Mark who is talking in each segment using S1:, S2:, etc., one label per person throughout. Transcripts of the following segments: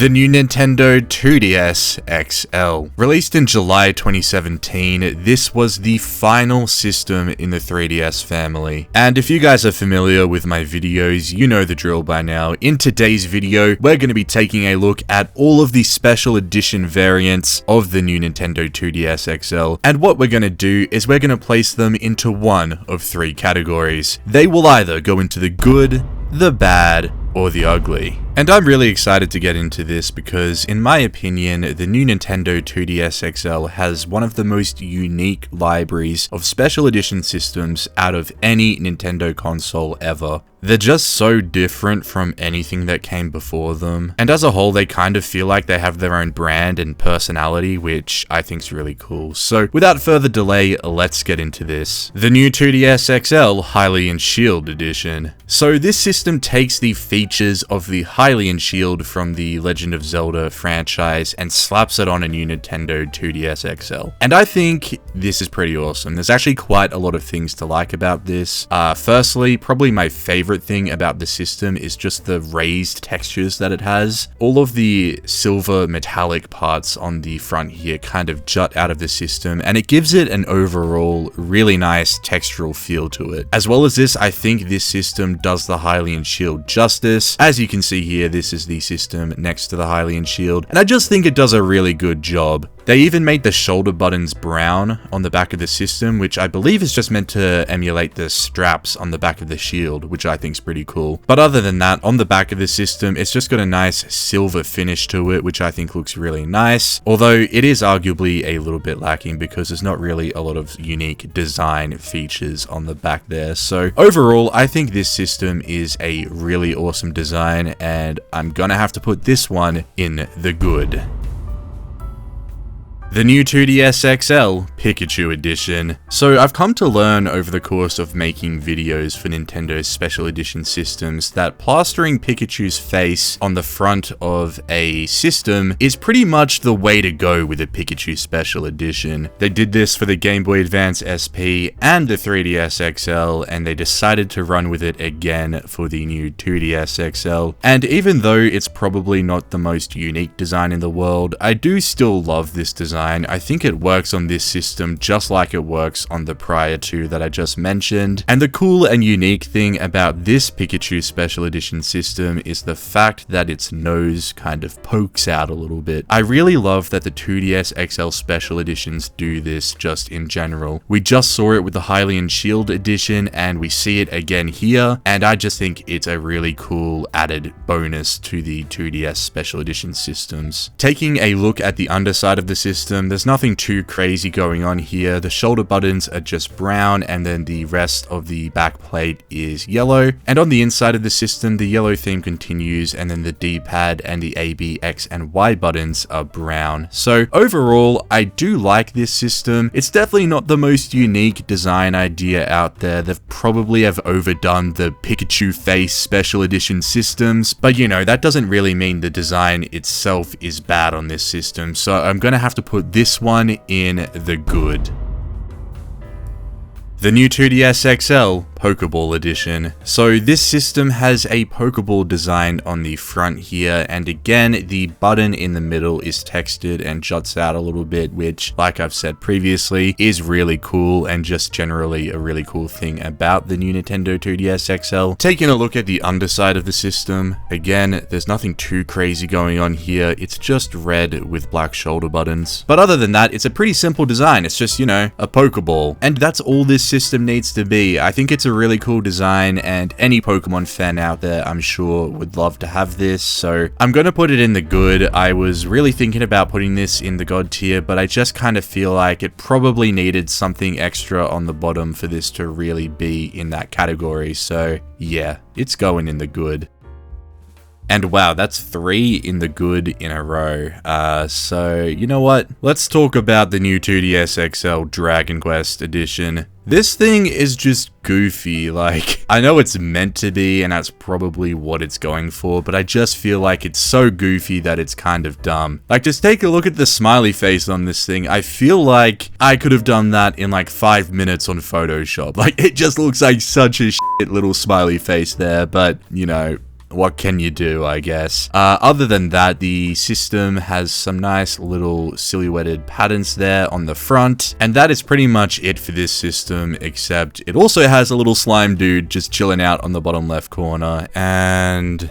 S1: The new Nintendo 2DS XL. Released in July 2017, this was the final system in the 3DS family. And if you guys are familiar with my videos, you know the drill by now. In today's video, we're going to be taking a look at all of the special edition variants of the new Nintendo 2DS XL. And what we're going to do is we're going to place them into one of three categories. They will either go into the good, the bad, or the ugly. And I'm really excited to get into this because, in my opinion, the new Nintendo 2DS XL has one of the most unique libraries of special edition systems out of any Nintendo console ever. They're just so different from anything that came before them, and as a whole they kind of feel like they have their own brand and personality, which I think is really cool. So without further delay, let's get into this. The new 2DS XL Hylian Shield Edition. So this system takes the features of the Hylian Shield from the Legend of Zelda franchise and slaps it on a new Nintendo 2DS XL. And I think this is pretty awesome. There's actually quite a lot of things to like about this. Firstly, probably my favorite thing about the system is just the raised textures that it has. All of the silver metallic parts on the front here kind of jut out of the system, and it gives it an overall really nice textural feel to it. As well as this, I think this system does the Hylian Shield justice. As you can see here, this is the system next to the Hylian Shield, and I just think it does a really good job. They even made the shoulder buttons brown on the back of the system, which I believe is just meant to emulate the straps on the back of the shield, which I think is pretty cool. But other than that, on the back of the system, it's just got a nice silver finish to it, which I think looks really nice. Although it is arguably a little bit lacking because there's not really a lot of unique design features on the back there. So overall, I think this system is a really awesome design, and I'm gonna have to put this one in the good. The new 2DS XL Pikachu Edition. So I've come to learn over the course of making videos for Nintendo's special edition systems that plastering Pikachu's face on the front of a system is pretty much the way to go with a Pikachu special edition. They did this for the Game Boy Advance SP and the 3DS XL, and they decided to run with it again for the new 2DS XL. And even though it's probably not the most unique design in the world, I do still love this design. I think it works on this system just like it works on the prior two that I just mentioned. And the cool and unique thing about this Pikachu Special Edition system is the fact that its nose kind of pokes out a little bit. I really love that the 2DS XL Special Editions do this just in general. We just saw it with the Hylian Shield Edition, and we see it again here, and I just think it's a really cool added bonus to the 2DS Special Edition systems. Taking a look at the underside of the system, there's nothing too crazy going on here. The shoulder buttons are just brown, and then the rest of the back plate is yellow. And on the inside of the system, the yellow theme continues, and then the D-pad and the A, B, X, and Y buttons are brown. So overall, I do like this system. It's definitely not the most unique design idea out there. They probably have overdone the Pikachu face special edition systems, but you know, that doesn't really mean the design itself is bad on this system. So I'm gonna have to put this one in the good. The new 2DS XL Pokeball Edition. So this system has a Pokeball design on the front here, and again the button in the middle is textured and juts out a little bit, which, like I've said previously, is really cool and just generally a really cool thing about the new Nintendo 2DS XL. Taking a look at the underside of the system, again there's nothing too crazy going on here. It's just red with black shoulder buttons, but other than that, it's a pretty simple design. It's just, you know, a Pokeball, and that's all this system needs to be. I think it's a really cool design, and any Pokemon fan out there, I'm sure, would love to have this, so I'm gonna put it in the good. I was really thinking about putting this in the God tier, but I just kind of feel like it probably needed something extra on the bottom for this to really be in that category, so yeah, it's going in the good. And wow, that's 3 in the good in a row. So you know what? Let's talk about the new 2DS XL Dragon Quest Edition. This thing is just goofy. Like, I know it's meant to be, and that's probably what it's going for, but I just feel like it's so goofy that it's kind of dumb. Like, just take a look at the smiley face on this thing. I feel like I could have done that in like 5 minutes on Photoshop. Like, it just looks like such a shit little smiley face there, but, you know, what can you do, I guess. Other than that, the system has some nice little silhouetted patterns there on the front, and that is pretty much it for this system, except it also has a little slime dude just chilling out on the bottom left corner, and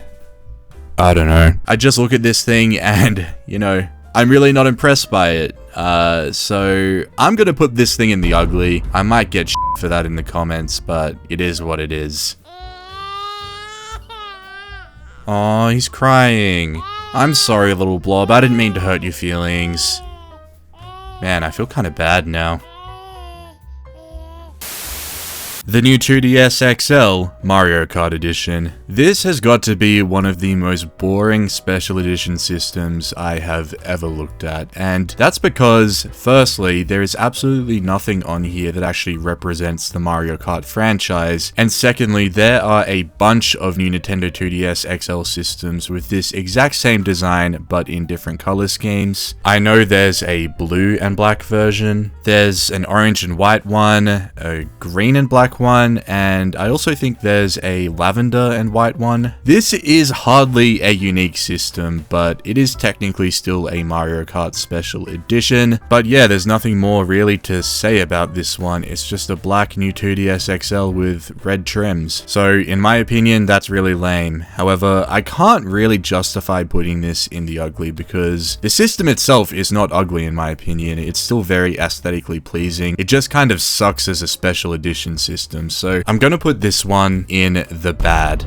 S1: I don't know. I just look at this thing and, you know, I'm really not impressed by it. So I'm gonna put this thing in the ugly. I might get for that in the comments, but it is what it is. Oh, he's crying. I'm sorry, little blob. I didn't mean to hurt your feelings. Man, I feel kind of bad now. The new 2DS XL Mario Kart Edition. This has got to be one of the most boring special edition systems I have ever looked at, and that's because, firstly, there is absolutely nothing on here that actually represents the Mario Kart franchise, and secondly, there are a bunch of new Nintendo 2DS XL systems with this exact same design but in different color schemes. I know there's a blue and black version, there's an orange and white one, a green and black one, and I also think there's a lavender and white one. This is hardly a unique system, but it is technically still a Mario Kart Special Edition. But yeah, there's nothing more really to say about this one. It's just a black new 2DS XL with red trims. So in my opinion, that's really lame. However, I can't really justify putting this in the ugly because the system itself is not ugly in my opinion. It's still very aesthetically pleasing. It just kind of sucks as a special edition system. So I'm gonna put this one in the bad.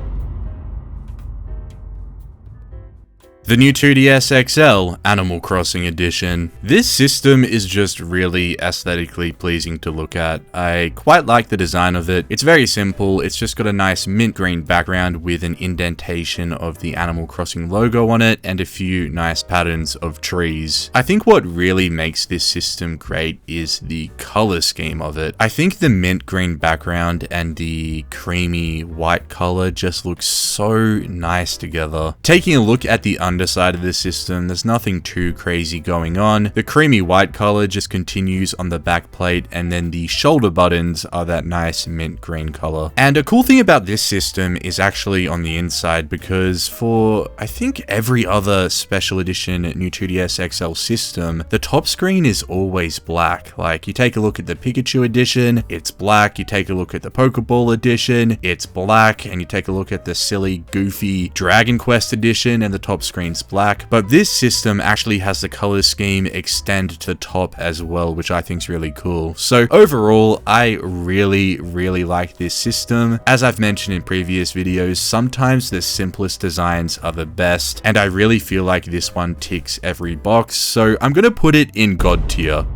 S1: The new 2DS XL Animal Crossing Edition. This system is just really aesthetically pleasing to look at. I quite like the design of it. It's very simple. It's just got a nice mint green background with an indentation of the Animal Crossing logo on it and a few nice patterns of trees. I think what really makes this system great is the color scheme of it. I think the mint green background and the creamy white color just looks so nice together. Taking a look at the underside of the system, there's nothing too crazy going on. The creamy white color just continues on the back plate, and then the shoulder buttons are that nice mint green color. And a cool thing about this system is actually on the inside, because for I think every other special edition new 2DS XL system, the top screen is always black. Like, you take a look at the Pikachu edition, it's black. You take a look at the Pokeball edition, it's black. And you take a look at the silly, goofy Dragon Quest edition, and the top screen's black. But this system actually has the color scheme extend to the top as well, which I think is really cool. So overall, I really like this system. As I've mentioned in previous videos, sometimes the simplest designs are the best, and I really feel like this one ticks every box, so I'm gonna put it in God tier.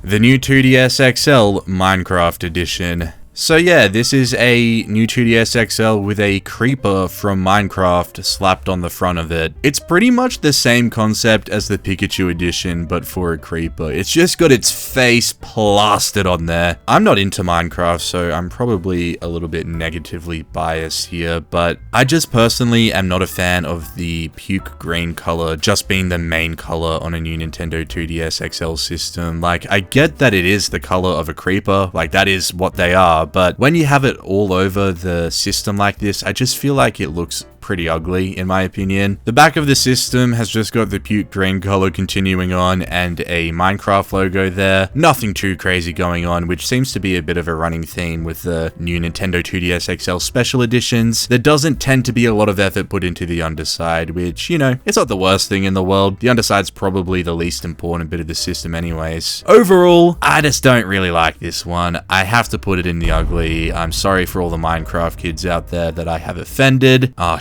S1: The new 2DS XL Minecraft Edition. So yeah, this is a new 2DS XL with a creeper from Minecraft slapped on the front of it. It's pretty much the same concept as the Pikachu edition, but for a creeper. It's just got its face plastered on there. I'm not into Minecraft, so I'm probably a little bit negatively biased here, but I just personally am not a fan of the puke green color just being the main color on a new Nintendo 2DS XL system. Like, I get that it is the color of a creeper, like that is what they are, but when you have it all over the system like this, I just feel like it looks pretty ugly in my opinion. The back of the system has just got the puke green color continuing on and a Minecraft logo there. Nothing too crazy going on, which seems to be a bit of a running theme with the new Nintendo 2DS XL special editions. There doesn't tend to be a lot of effort put into the underside, which, you know, it's not the worst thing in the world. The underside's probably the least important bit of the system anyways. Overall, I just don't really like this one. I have to put it in the ugly. I'm sorry for all the Minecraft kids out there that I have offended. Oh,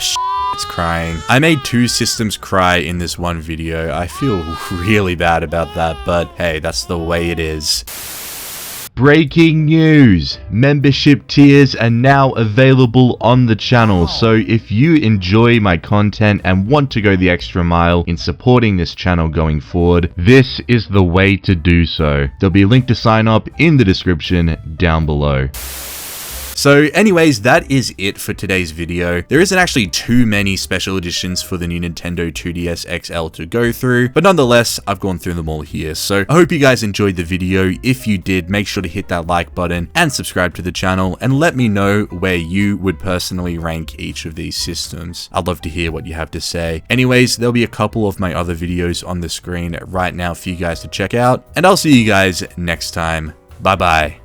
S1: it's crying. I made 2 systems cry in this one video. I feel really bad about that, but hey, that's the way it is. Breaking news! Membership tiers are now available on the channel, so if you enjoy my content and want to go the extra mile in supporting this channel going forward, this is the way to do so. There'll be a link to sign up in the description down below. So anyways, that is it for today's video. There isn't actually too many special editions for the new Nintendo 2DS XL to go through, but nonetheless, I've gone through them all here. So I hope you guys enjoyed the video. If you did, make sure to hit that like button and subscribe to the channel, and let me know where you would personally rank each of these systems. I'd love to hear what you have to say. Anyways, there'll be a couple of my other videos on the screen right now for you guys to check out, and I'll see you guys next time. Bye bye.